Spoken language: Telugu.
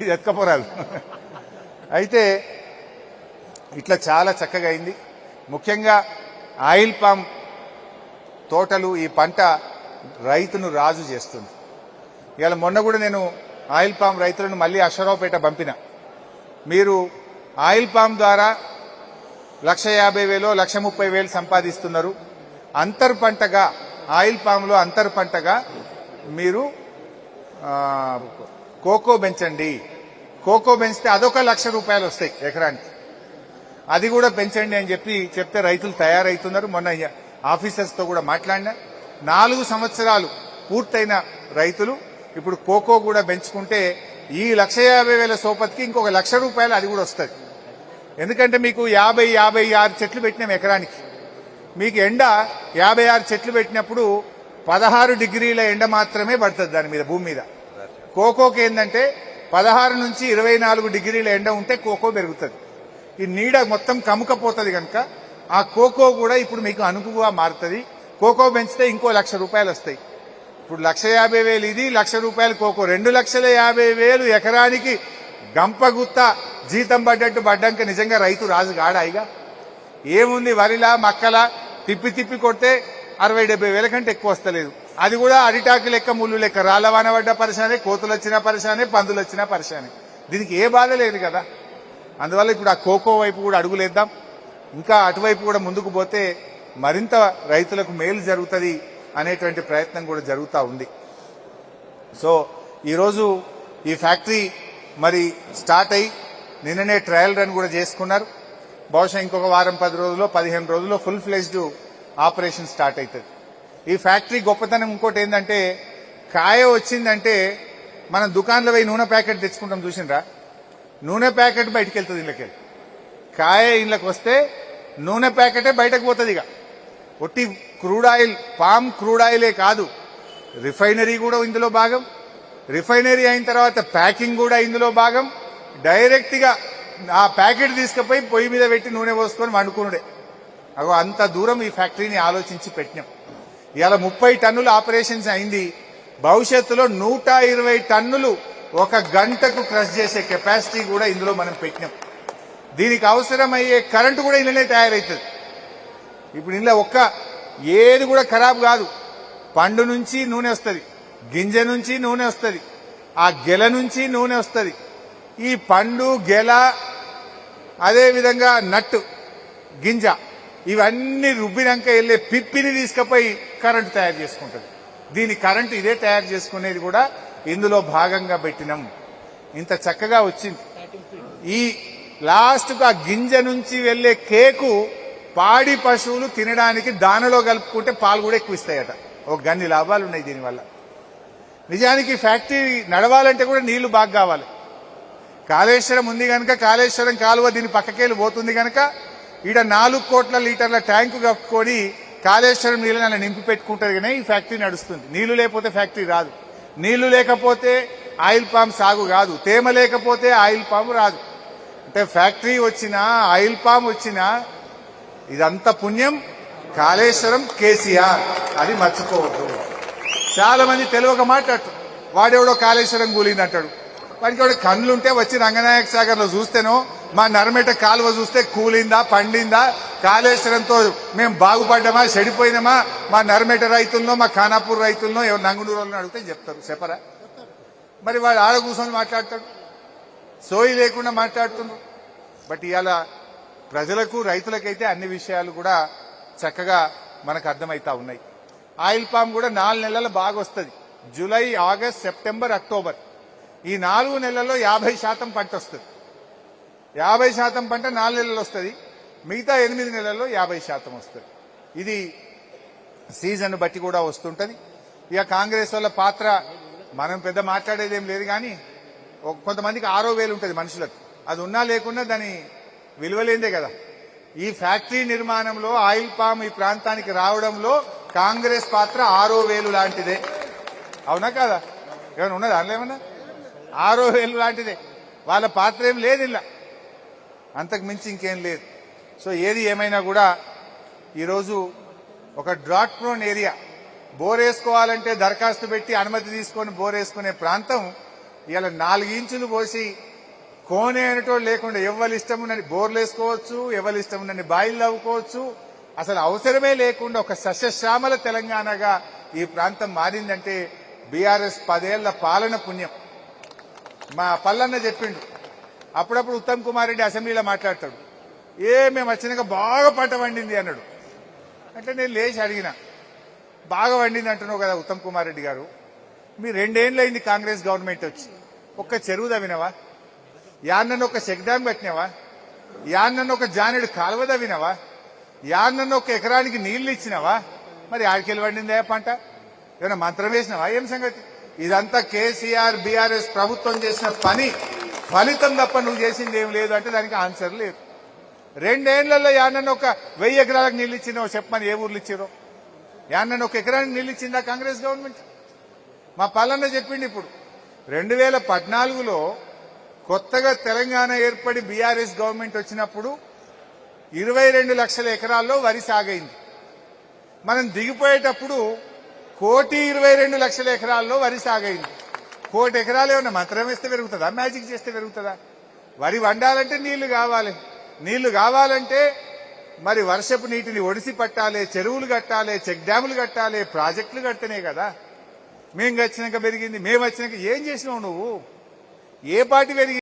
ఇది ఎత్కపోరాలు. అయితే ఇట్లా చాలా చక్కగా అయింది. ముఖ్యంగా ఆయిల్ పామ్ తోటలు ఈ పంట రైతును రాజు చేస్తుంది. ఇవాళ మొన్న కూడా నేను ఆయిల్ పామ్ రైతులను మళ్ళీ అశ్వరావుపేట పంపిన. మీరు ఆయిల్ పామ్ ద్వారా 1,50,000 1,30,000 సంపాదిస్తున్నారు. అంతర్ పంటగా ఆయిల్ పామ్లో అంతర్ పంటగా మీరు కోకో పెంచండి. కోకో పెంచితే అదొక ₹1,00,000 వస్తాయి ఎకరానికి. అది కూడా పెంచండి అని చెప్తే రైతులు తయారవుతున్నారు. మొన్న ఆఫీసర్స్తో కూడా మాట్లాడినా 4 సంవత్సరాలు పూర్తయిన రైతులు ఇప్పుడు కోకో కూడా పెంచుకుంటే ఈ 1,50,000 సోపతికి ఇంకొక ₹1,00,000 అది కూడా వస్తుంది. ఎందుకంటే మీకు 56 చెట్లు పెట్టినాం ఎకరానికి. మీకు ఎండ 56 చెట్లు పెట్టినప్పుడు 16 డిగ్రీల ఎండ మాత్రమే పడుతుంది దాని మీద, భూమి మీద. కోకోకి ఏంటంటే 16 నుంచి 24 డిగ్రీల ఎండ ఉంటే కోకో పెరుగుతుంది. ఈ నీడ మొత్తం కముకపోతుంది కనుక ఆ కోకో కూడా ఇప్పుడు మీకు అనుకువగా మారుతుంది. కోకో పెంచితే ఇంకో ₹1,00,000 వస్తాయి. ఇప్పుడు 1,50,000 ఇది, ₹1,00,000 కోకో, 2,50,000 ఎకరానికి గంపగుత్త జీతం పడ్డాక నిజంగా రైతు రాజు గాడాయిగా. ఏముంది, వరిలా మక్కలా తిప్పి కొడితే 60,000-70,000 కంటే ఎక్కువ వస్తలేదు. అది కూడా అరిటాకు లెక్క, ముళ్ళు లెక్క, రాళ్లవాన పడ్డ పరిశానే, కోతులు వచ్చినా పరిశానే, పందులు వచ్చినా పరిశానే. దీనికి ఏ బాధ లేదు కదా. అందువల్ల ఇప్పుడు ఆ కోకో వైపు కూడా అడుగులేద్దాం. ఇంకా అటువైపు కూడా ముందుకు పోతే మరింత రైతులకు మేలు జరుగుతుంది అనేటువంటి ప్రయత్నం కూడా జరుగుతూ ఉంది. సో ఈరోజు ఈ ఫ్యాక్టరీ మరి స్టార్ట్ అయ్యి నిన్ననే ట్రయల్ రన్ కూడా చేసుకున్నారు. బహుశా ఇంకొక వారం 10 రోజుల్లో 15 రోజుల్లో ఫుల్ ఫ్లెజ్డ్ ఆపరేషన్ స్టార్ట్ అవుతుంది. ఈ ఫ్యాక్టరీ గొప్పతనం ఇంకోటి ఏంటంటే, కాయ వచ్చిందంటే మనం దుకాణంలో పోయి నూనె ప్యాకెట్ తెచ్చుకుంటాం చూసిండ్రా, నూనె ప్యాకెట్ బయటకు వెళ్తుంది ఇళ్ళకి. కాయ ఇళ్ళకి వస్తే నూనె ప్యాకెటే బయటకు పోతుంది. ఇక ఒట్టి క్రూడ్ ఆయిల్, పామ్ క్రూడ్ ఆయిలే కాదు, రిఫైనరీ కూడా ఇందులో భాగం. రిఫైనరీ అయిన తర్వాత ప్యాకింగ్ కూడా ఇందులో భాగం. డైరెక్ట్ గా ఆ ప్యాకెట్ తీసుకుపోయి పొయ్యి మీద పెట్టి నూనె పోసుకొని వండుకునుడే. అగో అంత దూరం ఈ ఫ్యాక్టరీని ఆలోచించి పెట్టినాం. ఇవాళ 30 టన్నులు ఆపరేషన్స్ అయింది. భవిష్యత్తులో 120 టన్నులు ఒక గంటకు క్రష్ చేసే కెపాసిటీ కూడా ఇందులో మనం పెట్టినాం. దీనికి అవసరమయ్యే కరెంటు కూడా ఇందులోనే తయారవుతుంది. ఇప్పుడు ఇందులో ఏది కూడా ఖరాబ్ కాదు. పండు నుంచి నూనె వస్తుంది, గింజ నుంచి నూనె వస్తుంది, ఆ గెల నుంచి నూనె వస్తుంది. ఈ పండు, గెల, అదేవిధంగా నట్టు, గింజ, ఇవన్నీ రుబ్బినాక వెళ్ళే పిప్పిని తీసుకుపోయి కరెంటు తయారు చేసుకుంటుంది. దీని కరెంటు ఇదే తయారు చేసుకునేది కూడా ఇందులో భాగంగా పెట్టినాం. ఇంత చక్కగా వచ్చింది. ఈ లాస్ట్కు ఆ గింజ నుంచి వెళ్లే కేకు పాడి పశువులు తినడానికి దానలో కలుపుకుంటే పాలు కూడా ఎక్కువ ఇస్తాయట. ఒక గన్ని లాభాలు ఉన్నాయి దీనివల్ల. నిజానికి ఫ్యాక్టరీ నడవాలంటే కూడా నీళ్లు బాగా కావాలి. కాళేశ్వరం ఉంది కనుక, కాళేశ్వరం కాలువ దీని పక్కకేళ్ళు పోతుంది కనుక ఈడ 4 కోట్ల లీటర్ల ట్యాంకు కప్పుకొని కాళేశ్వరం నీళ్ళని అలా నింపి పెట్టుకుంటారు. కానీ ఈ ఫ్యాక్టరీ నడుస్తుంది. నీళ్లు లేకపోతే ఫ్యాక్టరీ రాదు. నీళ్లు లేకపోతే ఆయిల్ పామ్ సాగు కాదు. తేమ లేకపోతే ఆయిల్ పామ్ రాదు. అంటే ఫ్యాక్టరీ వచ్చినా, ఆయిల్ పామ్ వచ్చినా ఇదంతా పుణ్యం కాళేశ్వరం, కేసీఆర్. అది మర్చిపోవద్దు. చాలా మంది తెలియక మాట్లాడుతారు. వాడెవడో కాళేశ్వరం కూలిందంటాడు. వాడికి ఎవడో కన్నులుంటే వచ్చి రంగనాయక సాగర్ లో చూస్తేనో, మా నర్మేట కాలువ చూస్తే కూలిందా, పండిందా, కాళేశ్వరంతో మేము బాగుపడ్డామా, చెడిపోయినామా, మా నర్మేట రైతుల్లో, మా ఖానాపూర్ రైతుల్లో, ఎవరు నంగునూరులను అడిగితే చెప్తారు. చెప్పరా? మరి వాడు ఆడ కూర్చొని మాట్లాడతాడు, సోయి లేకుండా మాట్లాడుతున్నాడు. బట్ ఇవాళ ప్రజలకు, రైతులకైతే అన్ని విషయాలు కూడా చక్కగా మనకు అర్థమవుతా ఉన్నాయి. ఆయిల్ పామ్ కూడా 4 నెలలు బాగా వస్తుంది. జూలై, ఆగస్ట్, సెప్టెంబర్, అక్టోబర్ ఈ 4 నెలల్లో 50% పంట వస్తుంది. 50% పంట 4 నెలలు వస్తుంది. మిగతా 8 నెలల్లో 50% వస్తుంది. ఇది సీజన్ బట్టి కూడా వస్తుంటది. ఇక కాంగ్రెస్ వాళ్ళ పాత్ర మనం పెద్ద మాట్లాడేదేం లేదు. కానీ కొంతమందికి 6,000 ఉంటుంది మనుషులకు. అది ఉన్నా లేకున్నా దాని విలువలేందే కదా. ఈ ఫ్యాక్టరీ నిర్మాణంలో, ఆయిల్ పామ్ ఈ ప్రాంతానికి రావడంలో కాంగ్రెస్ పాత్ర 6,000 లాంటిదే. అవునా కాదా? ఏమైనా ఉన్నదా? అందులో ఏమన్నా 6,000 లాంటిదే. వాళ్ళ పాత్ర ఏం లేదు ఇలా, అంతకు మించి ఇంకేం లేదు. సో ఏది ఏమైనా కూడా ఈరోజు ఒక డ్రాట్ ప్రోన్ ఏరియా, బోర్ వేసుకోవాలంటే దరఖాస్తు పెట్టి అనుమతి తీసుకొని బోర్ వేసుకునే ప్రాంతం ఇలా 4 ఇంచులు పోసి కోనే అనేటోళ్ళు లేకుండా ఎవరి ఇష్టం ఉన్నని బోర్లు వేసుకోవచ్చు, ఎవరి ఇష్టం ఉన్నని బాయిలు తవ్వుకోవచ్చు. అసలు అవసరమే లేకుండా ఒక సస్యశ్యామల తెలంగాణగా ఈ ప్రాంతం మారిందంటే బీఆర్ఎస్ 10 ఏళ్ల పాలన పుణ్యం. మా పల్లన్న చెప్పిండు, అప్పుడప్పుడు ఉత్తమ్ కుమార్ రెడ్డి అసెంబ్లీలో మాట్లాడతాడు, మేము వచ్చినాక బాగా పంట పండింది అన్నాడు. అంటే నేను లేచి అడిగిన, బాగా పండింది అంటున్నావు కదా ఉత్తమ్ కుమార్ రెడ్డి గారు, మీ 2 ఏళ్ళు అయింది కాంగ్రెస్ గవర్నమెంట్ వచ్చి, ఒక్క చెరువు తవ్వినవా? యాన్నను ఒక చెక్ డ్యామ్ కట్టినావా? యాన్నను ఒక జానెడు కాలువ తవ్వినవా? యాన్నను ఒక ఎకరానికి నీళ్లు ఇచ్చినావా? మరి ఆడికెళ్ళి పండిందే పంట? ఏమైనా మంత్రం వేసినావా? ఏం సంగతి? ఇదంతా కేసీఆర్ బీఆర్ఎస్ ప్రభుత్వం చేసిన పని ఫలితం తప్ప నువ్వు చేసింది ఏం లేదు అంటే దానికి ఆన్సర్ లేదు. 2 ఏళ్లలో యాన్నను ఒక 1000 ఎకరాలకు నీళ్లు ఇచ్చినావు చెప్పమని ఏ ఊర్లు ఇచ్చారో? యాన్నను ఒక ఎకరానికి నీళ్లు ఇచ్చిందా కాంగ్రెస్ గవర్నమెంట్? మా పల్లన్న చెప్పిండి, ఇప్పుడు 2014లో కొత్తగా తెలంగాణ ఏర్పడి బీఆర్ఎస్ గవర్నమెంట్ వచ్చినప్పుడు 22 లక్షల ఎకరాల్లో వరి సాగైంది. మనం దిగిపోయేటప్పుడు 1,22,00,000 ఎకరాల్లో వరి సాగైంది. 1,00,00,000 ఎకరాలు ఏమన్నా మంత్రం వేస్తే పెరుగుతుందా? మ్యాజిక్ చేస్తే పెరుగుతుందా? వరి వండాలంటే నీళ్లు కావాలి. నీళ్లు కావాలంటే మరి వర్షపు నీటిని ఒడిసి పట్టాలి, చెరువులు కట్టాలి, చెక్ డ్యాములు కట్టాలి, ప్రాజెక్టులు కట్టనే కదా. మేము వచ్చినాక పెరిగింది, మేము వచ్చినాక ఏం చేసినావు నువ్వు? ఏ పార్టీ పెరిగింది?